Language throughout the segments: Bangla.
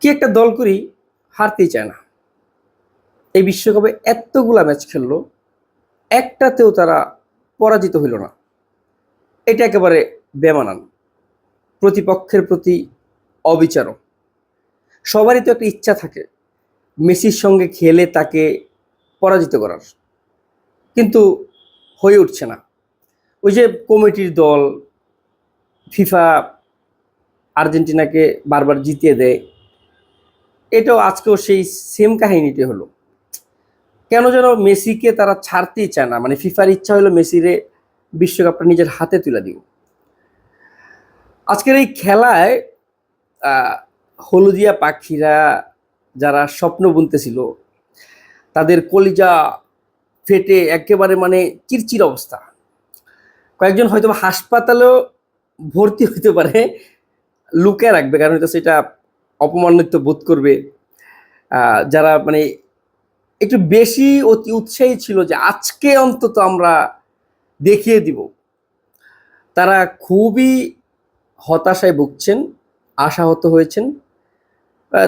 কি একটা দল করি, হারতেই চায় না। এই বিশ্বকাপে এতগুলা ম্যাচ খেললো, একটাতেও তারা পরাজিত হইল না। এটা একেবারে বেমানান, প্রতিপক্ষের প্রতি অবিচারক। সবারই তো একটা ইচ্ছা থাকে মেসির সঙ্গে খেলে তাকে পরাজিত করার, কিন্তু হয়ে উঠছে না। ওই যে কমিটির দল ফিফা আর্জেন্টিনাকে বারবার জিতিয়ে দেয়, এটাও আজকেও সেই সেম কাহিনীটি হলো। কেন যেন মেসিকে তারা ছাড়তেই চায় না, মানে ফিফার ইচ্ছা হলো মেসিরে বিশ্বকাপটা নিজের হাতে তুলে দিব। আজকের এই খেলায় হলুদিয়া পাখিরা যারা স্বপ্ন বুনতেছিল, তাদের কলিজা ফেটে একেবারে মানে চিরচির অবস্থা। কয়েকজন হয়তো হাসপাতালেও ভর্তি হতে পারে, লুকিয়ে রাখবে, কারণ হয়তো সেটা অপমানিত বোধ করবে। যারা মানে একটু বেশি অতি উৎসাহী ছিল যে আজকে অন্তত আমরা দেখিয়ে দিব, তারা খুবই হতাশায় ভুগছেন, আশাহত হয়েছেন।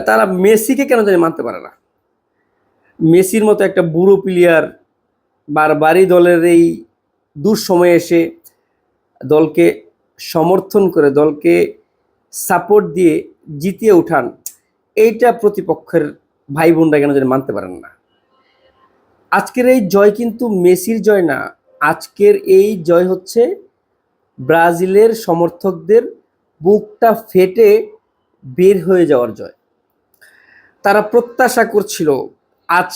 তারা মেসিকে কেন জানি মানতে পারে না। মেসির মতো একটা বুড়ো প্লেয়ার বারবারই দলের এই দুঃসময়ে এসে দলকে সমর্থন করে, দলকে সাপোর্ট দিয়ে জিতিয়ে উঠান, এইটা প্রতিপক্ষের ভাই বোনরা কেন জানি মানতে পারেন না। আজকের এই জয় কিন্তু মেসির জয় না, আজকের এই জয় হচ্ছে ব্রাজিলের সমর্থকদের বুকটা ফেটে বের হয়ে যাওয়ার জয়। তারা প্রত্যাশা করছিল আজ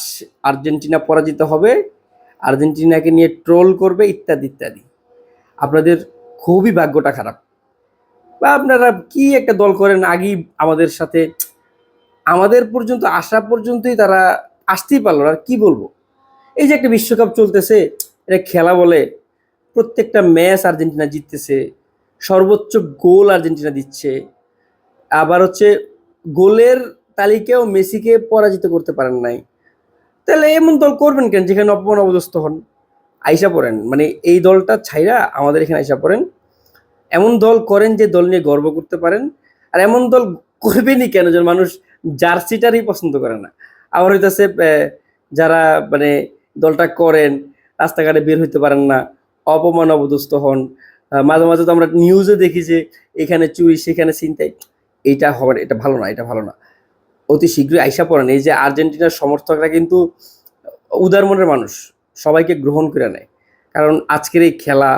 আর্জেন্টিনা পরাজিত হবে, আর্জেন্টিনাকে নিয়ে ট্রোল করবে, ইত্যাদি ইত্যাদি। আপনাদের খুবই ভাগ্যটা খারাপ, বা আপনারা কি একটা দল করেন, আগেই আমাদের সাথে আমাদের পর্যন্ত আসা পর্যন্তই তারা আসতেই পারলো না। আর কি বলবো, এই যে একটা বিশ্বকাপ চলতেছে, এটা খেলা বলে, প্রত্যেকটা ম্যাচ আর্জেন্টিনা জিততেছে, সর্বোচ্চ গোল আর্জেন্টিনা দিচ্ছে, আবার হচ্ছে গোলের তালিকাও মেসিকে পরাজিত করতে পারেন নাই। তাহলে এমন দল করবেন কেন যেখানে অপমান অবদস্ত হন? আইসা পড়েন, মানে এই দলটা ছাইরা আমাদের এখানে আইসা পড়েন, এমন দল করেন যে দল নিয়ে গর্ব করতে পারেন। আর এমন দল করবেনই কেন যে মানুষ জার্সিটারই পছন্দ করে না। আবার হইতেছে যারা মানে দলটা করেন, রাস্তাঘাটে বের হইতে পারেন না, অপমান অবদস্ত হন। মাঝে মাঝে তো আমরা নিউজে দেখি যে এখানে চুরি সেখানে ছিনতাই। এইটা হবে, এটা ভালো না, এটা ভালো না। অতি শীঘ্রই আইসা পড়েন। এই যে আর্জেন্টিনার সমর্থকরা কিন্তু উদার মনের মানুষ, সবাইকে গ্রহণ করে নেয়। কারণ আজকের এই খেলা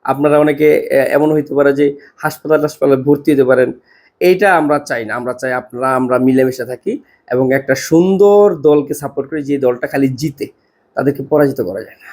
আপনারা অনেকে এমন হইতে পারে যে হাসপাতালে ভর্তি হতে পারেন, এইটা আমরা চাই না। আমরা চাই আপনারা আমরা মিলেমিশে থাকি এবং একটা সুন্দর দলকে সাপোর্ট করি, যে দলটা খালি জিতে, তাদেরকে পরাজিত করা যায় না।